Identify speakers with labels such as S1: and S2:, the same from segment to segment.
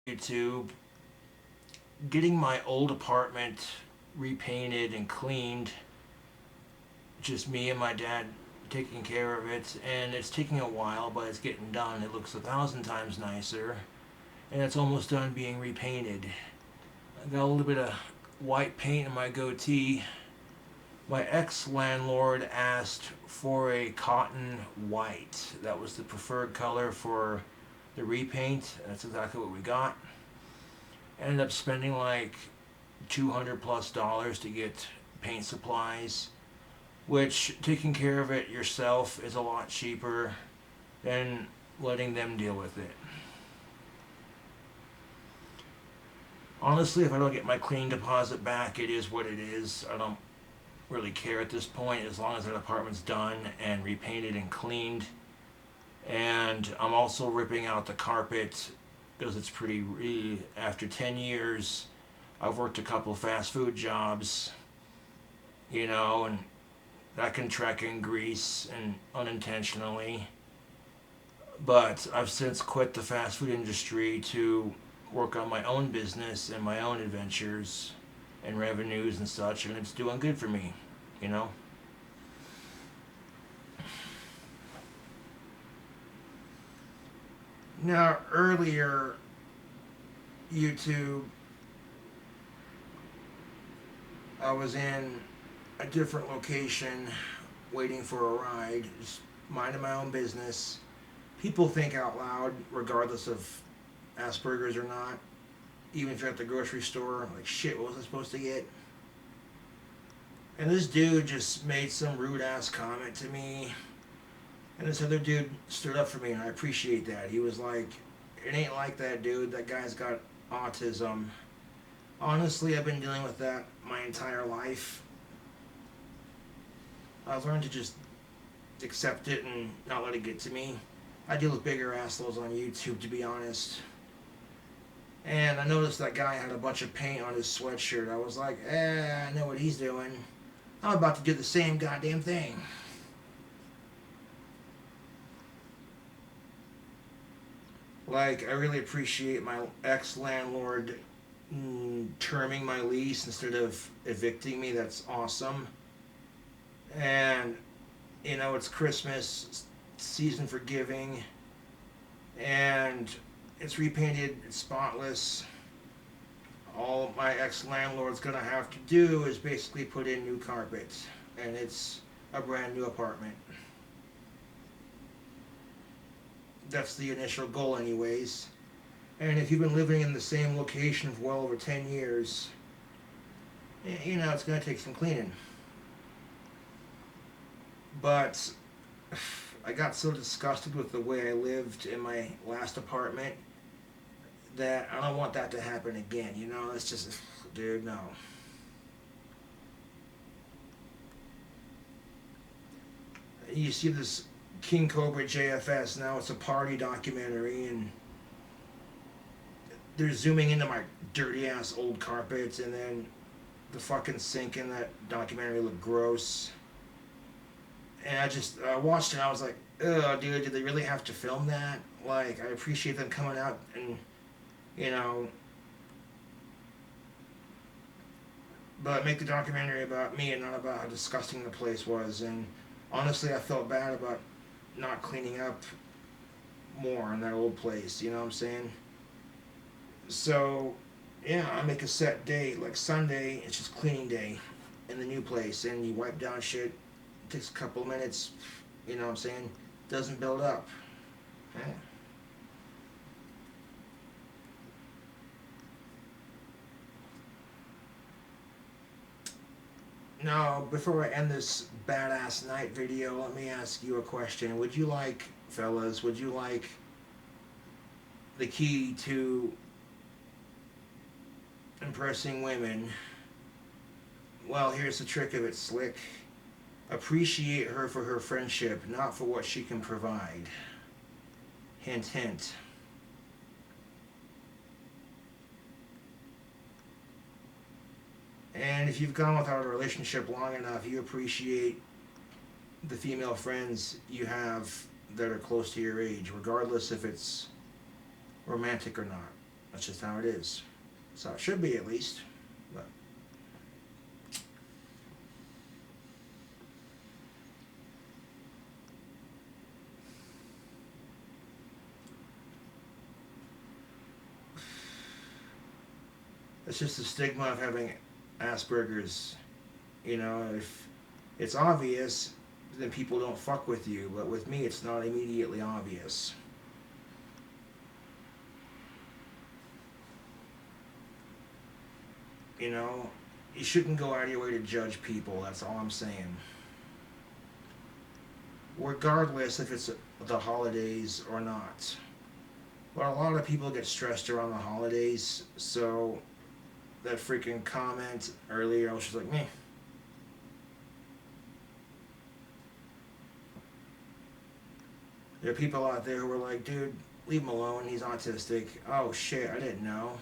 S1: YouTube, getting my old apartment repainted and cleaned. Just me and my dad taking care of it, and it's taking a while, but it's getting done. It looks 1,000 times nicer, and it's almost done being repainted. I got a little bit of white paint in my goatee. My ex landlord asked for a cotton white. That was the preferred color for the repaint. That's exactly what we got. Ended up spending like $200 plus to get paint supplies, which taking care of it yourself is a lot cheaper than letting them deal with it. Honestly, if I don't get my cleaning deposit back, it is what it is. I don't really care at this point as long as that apartment's done and repainted and cleaned. And I'm also ripping out the carpet because it's pretty. After 10 years, I've worked a couple fast food jobs, and that can track in grease and unintentionally. But I've since quit the fast food industry to work on my own business and my own adventures and revenues and such, and it's doing good for me, you know? Now, earlier, YouTube, I was in a different location waiting for a ride, just minding my own business. People think out loud, regardless of Asperger's or not. Even if you're at the grocery store, like, shit, what was I supposed to get? And this dude just made some rude ass comment to me. And this other dude stood up for me, and I appreciate that. He was like, it ain't like that, dude. That guy's got autism. Honestly, I've been dealing with that my entire life. I've learned to just accept it and not let it get to me. I deal with bigger assholes on YouTube, to be honest. And I noticed that guy had a bunch of paint on his sweatshirt. I was like, I know what he's doing. I'm about to do the same goddamn thing. Like, I really appreciate my ex-landlord terming my lease instead of evicting me. That's awesome. And, it's Christmas, season for giving, and it's repainted, it's spotless. All my ex-landlord's gonna have to do is basically put in new carpets, and it's a brand new apartment. That's the initial goal anyways. And if you've been living in the same location for well over 10 years, it's going to take some cleaning. But I got so disgusted with the way I lived in my last apartment that I don't want that to happen again. It's just, dude, no. You see this King Cobra JFS, now it's a party documentary, and they're zooming into my dirty ass old carpets, and then the fucking sink in that documentary looked gross. And I just watched it and I was like, ugh, dude, did they really have to film that? Like, I appreciate them coming out and, you know, but make the documentary about me and not about how disgusting the place was. And honestly, I felt bad about not cleaning up more in that old place, you know what I'm saying? So, yeah, I make a set day, like Sunday, it's just cleaning day in the new place, and you wipe down shit, it takes a couple of minutes, you know what I'm saying? Doesn't build up. Yeah. Now, before I end this badass night video, let me ask you a question. Would you like the key to impressing women? Well, here's the trick of it, Slick. Appreciate her for her friendship, not for what she can provide. Hint, hint. And if you've gone without a relationship long enough, you appreciate the female friends you have that are close to your age, regardless if it's romantic or not. That's just how it is. So it should be, at least. But it's just the stigma of having Asperger's. If it's obvious, then people don't fuck with you. But with me, it's not immediately obvious. You know, you shouldn't go out of your way to judge people. That's all I'm saying. Regardless if it's the holidays or not. But a lot of people get stressed around the holidays, so that freaking comment earlier, I was just like, meh. There are people out there who are like, dude, leave him alone, he's autistic. Oh shit, I didn't know.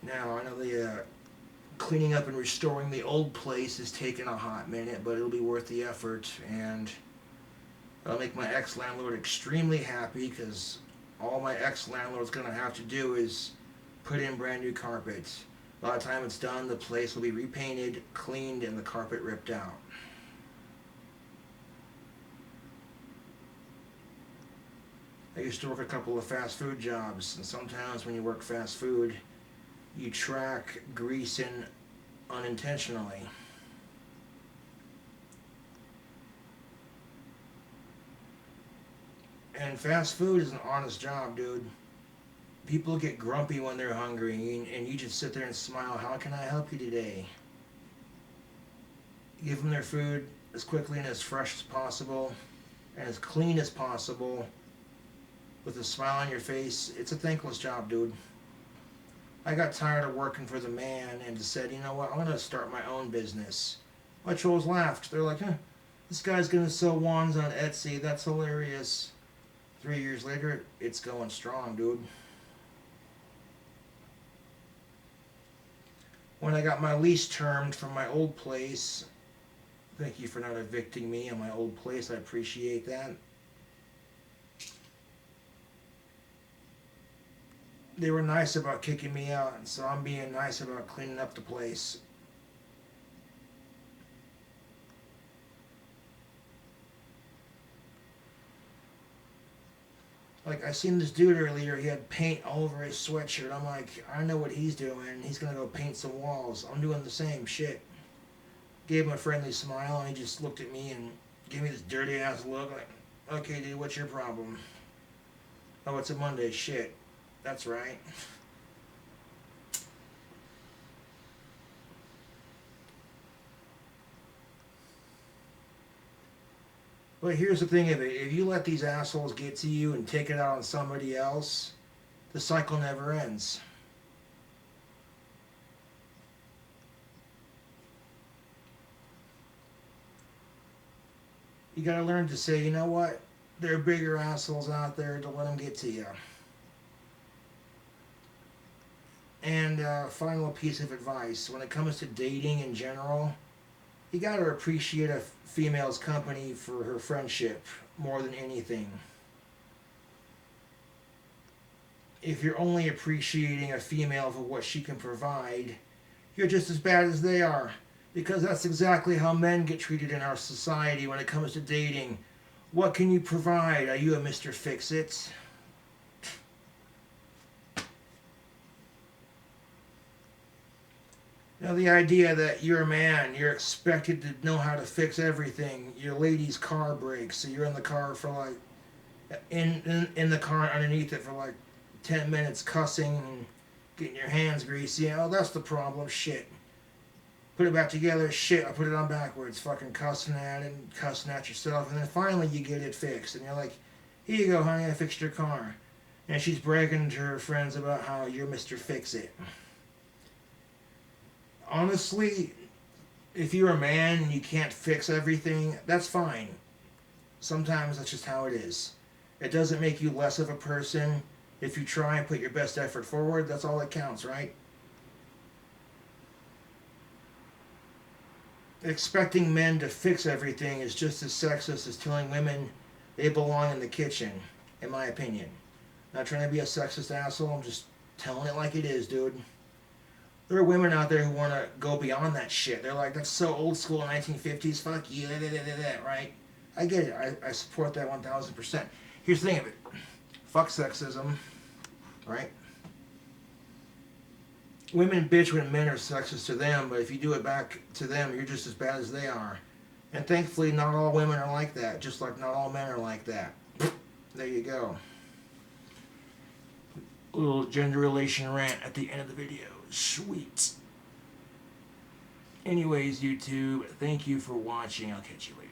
S1: Now, I know the cleaning up and restoring the old place has taken a hot minute, but it'll be worth the effort, and it'll make my ex-landlord extremely happy, because all my ex-landlord's going to have to do is put in brand new carpet. By the time it's done, the place will be repainted, cleaned, and the carpet ripped out. I used to work a couple of fast food jobs, and sometimes when you work fast food, you track greasing unintentionally. And fast food is an honest job, dude. People get grumpy when they're hungry, and you just sit there and smile. How can I help you today? Give them their food as quickly and as fresh as possible, and as clean as possible, with a smile on your face. It's a thankless job, dude. I got tired of working for the man and said, you know what, I'm going to start my own business. My trolls laughed. They're like, this guy's going to sell wands on Etsy. That's hilarious. 3 years later, it's going strong, dude. When I got my lease termed from my old place, thank you for not evicting me in my old place. I appreciate that. They were nice about kicking me out, and so I'm being nice about cleaning up the place. Like, I seen this dude earlier, he had paint all over his sweatshirt. I'm like, I know what he's doing. He's gonna go paint some walls. I'm doing the same shit. Gave him a friendly smile, and he just looked at me and gave me this dirty ass look. Like, okay, dude, what's your problem? Oh, it's a Monday. Shit. That's right. But here's the thing of it. If you let these assholes get to you and take it out on somebody else, the cycle never ends. You gotta learn to say, you know what? There are bigger assholes out there, to let them get to you. And final piece of advice, when it comes to dating in general, you gotta appreciate a female's company for her friendship more than anything. If you're only appreciating a female for what she can provide, you're just as bad as they are. Because that's exactly how men get treated in our society when it comes to dating. What can you provide? Are you a Mr. Fix-It? Now, the idea that you're a man, you're expected to know how to fix everything. Your lady's car breaks, so you're in the car for like, in the car underneath it for like 10 minutes cussing and getting your hands greasy. Oh, that's the problem. Shit. Put it back together. Shit, I put it on backwards. Fucking cussing at it and cussing at yourself. And then finally you get it fixed. And you're like, here you go, honey, I fixed your car. And she's bragging to her friends about how you're Mr. Fix-It. Honestly, if you're a man and you can't fix everything, that's fine. Sometimes that's just how it is. It doesn't make you less of a person. If you try and put your best effort forward, that's all that counts, right? expecting men to fix everything is just as sexist as telling women they belong in the kitchen, in my opinion. Not trying to be a sexist asshole, I'm just telling it like it is, dude. There are women out there who want to go beyond that shit. They're like, that's so old school 1950s, fuck you, right? I get it. I support that 1000%. Here's the thing of it. Fuck sexism, right? Women bitch when men are sexist to them, but if you do it back to them, you're just as bad as they are. And thankfully, not all women are like that, just like not all men are like that. There you go. A little gender relation rant at the end of the video. Sweet. Anyways, YouTube, thank you for watching. I'll catch you later.